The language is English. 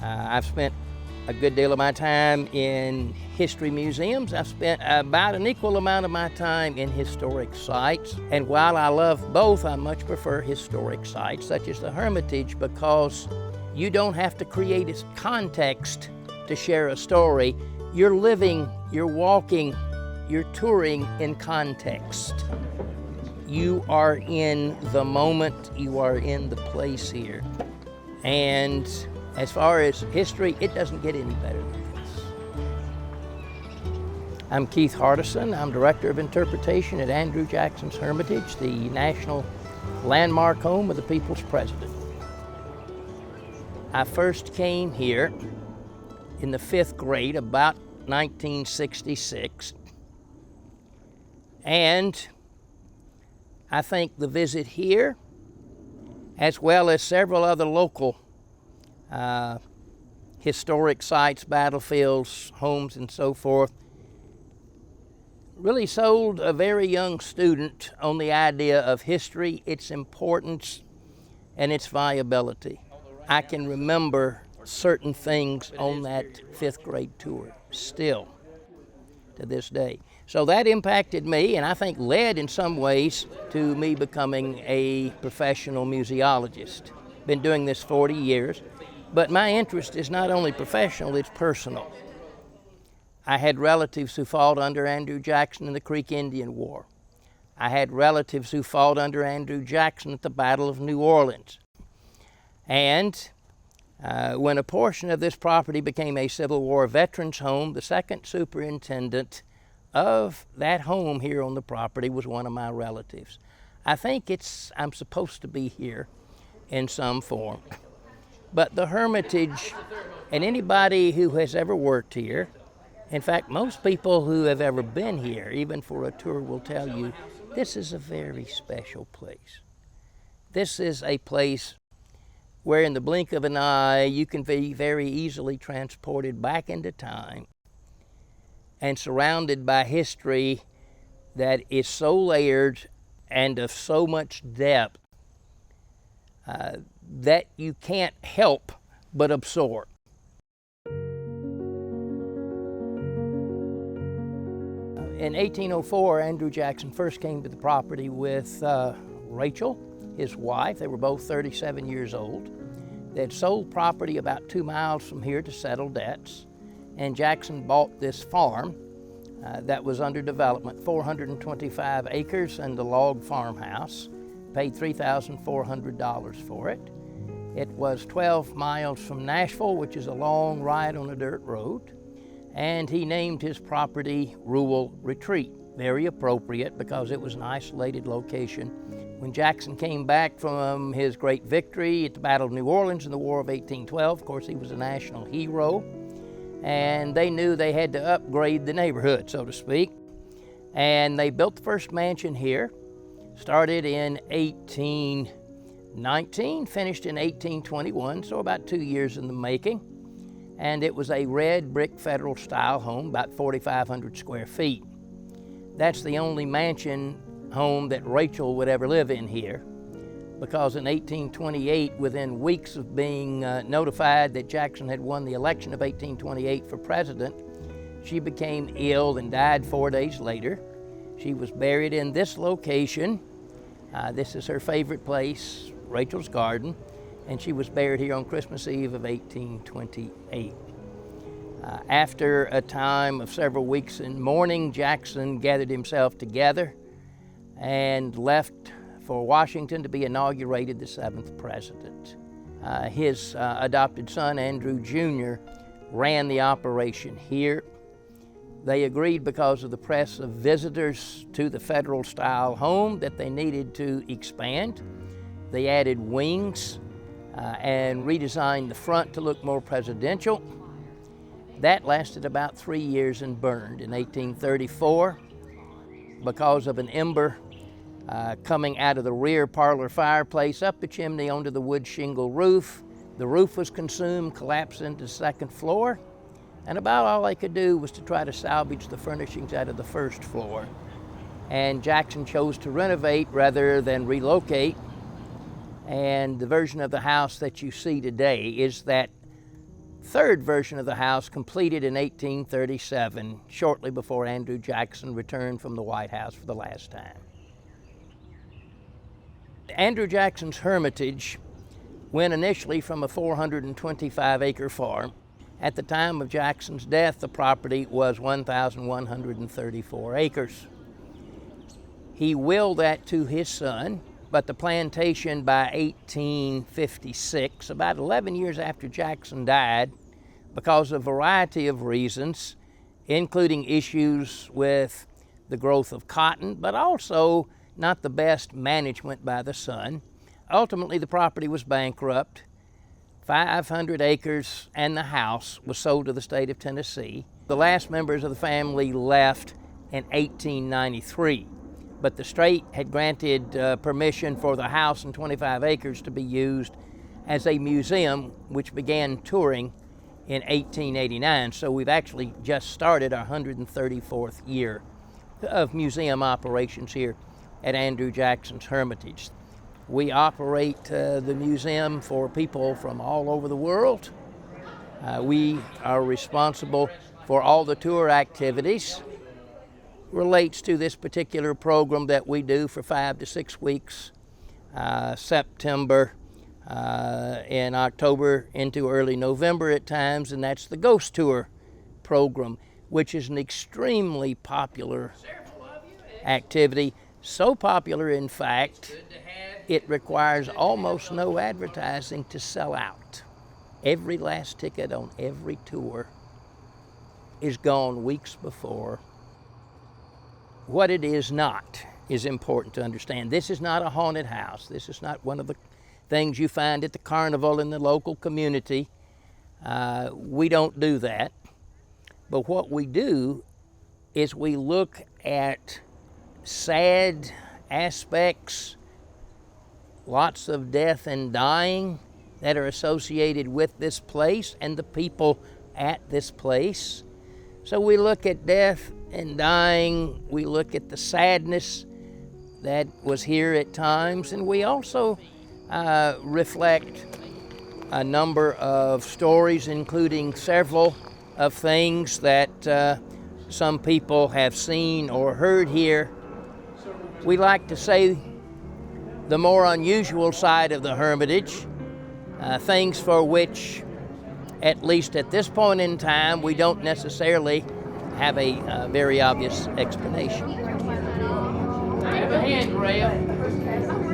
I've spent a good deal of my time in history museums. I've spent about an equal amount of my time in historic sites. And while I love both, I much prefer historic sites, such as the Hermitage, because you don't have to create a context to share a story. You're living, you're walking, you're touring in context. You are in the moment, you are in the place here. And as far as history, it doesn't get any better than this. I'm Keith Hardison. I'm Director of Interpretation at Andrew Jackson's Hermitage, the national landmark home of the People's President. I first came here in the 5th grade, about 1966. And I think the visit here, as well as several other local historic sites, battlefields, homes, and so forth, really sold a very young student on the idea of history, its importance, and its viability. I can remember certain things on that 5th grade tour still to this day. So that impacted me, and I think led in some ways to me becoming a professional museologist. Been doing this 40 years, but my interest is not only professional, it's personal. I had relatives who fought under Andrew Jackson in the Creek Indian War. I had relatives who fought under Andrew Jackson at the Battle of New Orleans. And when a portion of this property became a Civil War veterans home, the second superintendent of that home here on the property was one of my relatives. I think I'm supposed to be here in some form. But the Hermitage, and anybody who has ever worked here, in fact, most people who have ever been here, even for a tour, will tell you, this is a very special place. This is a place where in the blink of an eye, you can be very easily transported back into time and surrounded by history that is so layered and of so much depth that you can't help but absorb. In 1804, Andrew Jackson first came to the property with Rachel, his wife. They were both 37 years old. They had sold property about 2 miles from here to settle debts, and Jackson bought this farm that was under development, 425 acres and a log farmhouse, paid $3,400 for it. It was 12 miles from Nashville, which is a long ride on a dirt road, and he named his property Rural Retreat. Very appropriate because it was an isolated location. When Jackson came back from his great victory at the Battle of New Orleans in the War of 1812, of course he was a national hero, and they knew they had to upgrade the neighborhood, so to speak. And they built the first mansion here, started in 1819, finished in 1821, so about 2 years in the making. And it was a red brick federal style home, about 4,500 square feet. That's the only mansion home that Rachel would ever live in here, because in 1828, within weeks of being notified that Jackson had won the election of 1828 for president, she became ill and died 4 days later. She was buried in this location. This is her favorite place, Rachel's Garden, and she was buried here on Christmas Eve of 1828. After a time of several weeks in mourning, Jackson gathered himself together and left for Washington to be inaugurated the 7th president. His adopted son, Andrew Jr., ran the operation here. They agreed because of the press of visitors to the federal-style home that they needed to expand. They added wings and redesigned the front to look more presidential. That lasted about 3 years and burned. In 1834, because of an ember coming out of the rear parlor fireplace up the chimney onto the wood shingle roof, the roof was consumed, collapsed into the 2nd floor, and about all they could do was to try to salvage the furnishings out of the 1st floor. And Jackson chose to renovate rather than relocate, and the version of the house that you see today is that third version of the house completed in 1837, shortly before Andrew Jackson returned from the White House for the last time. Andrew Jackson's Hermitage went initially from a 425-acre farm. At the time of Jackson's death, the property was 1,134 acres. He willed that to his son, but the plantation by 1856, about 11 years after Jackson died, because of a variety of reasons, including issues with the growth of cotton, but also not the best management by the son. Ultimately, the property was bankrupt. 500 acres and the house was sold to the state of Tennessee. The last members of the family left in 1893, but the state had granted permission for the house and 25 acres to be used as a museum, which began touring in 1889. So we've actually just started our 134th year of museum operations here at Andrew Jackson's Hermitage. We operate the museum for people from all over the world. We are responsible for all the tour activities. Relates to this particular program that we do for 5 to 6 weeks, September, in October into early November at times, and that's the Ghost Tour program, which is an extremely popular activity. So popular, in fact, it requires almost no advertising to sell out. Every last ticket on every tour is gone weeks before. What it is not is important to understand. This is not a haunted house. This is not one of the things you find at the carnival in the local community. We don't do that. But what we do is we look at sad aspects, lots of death and dying that are associated with this place and the people at this place. So we look at death and dying, we look at the sadness that was here at times, and we also reflect a number of stories, including several of things that some people have seen or heard here. We like to say the more unusual side of the Hermitage, things for which, at least at this point in time, we don't necessarily have a very obvious explanation. I have a handrail.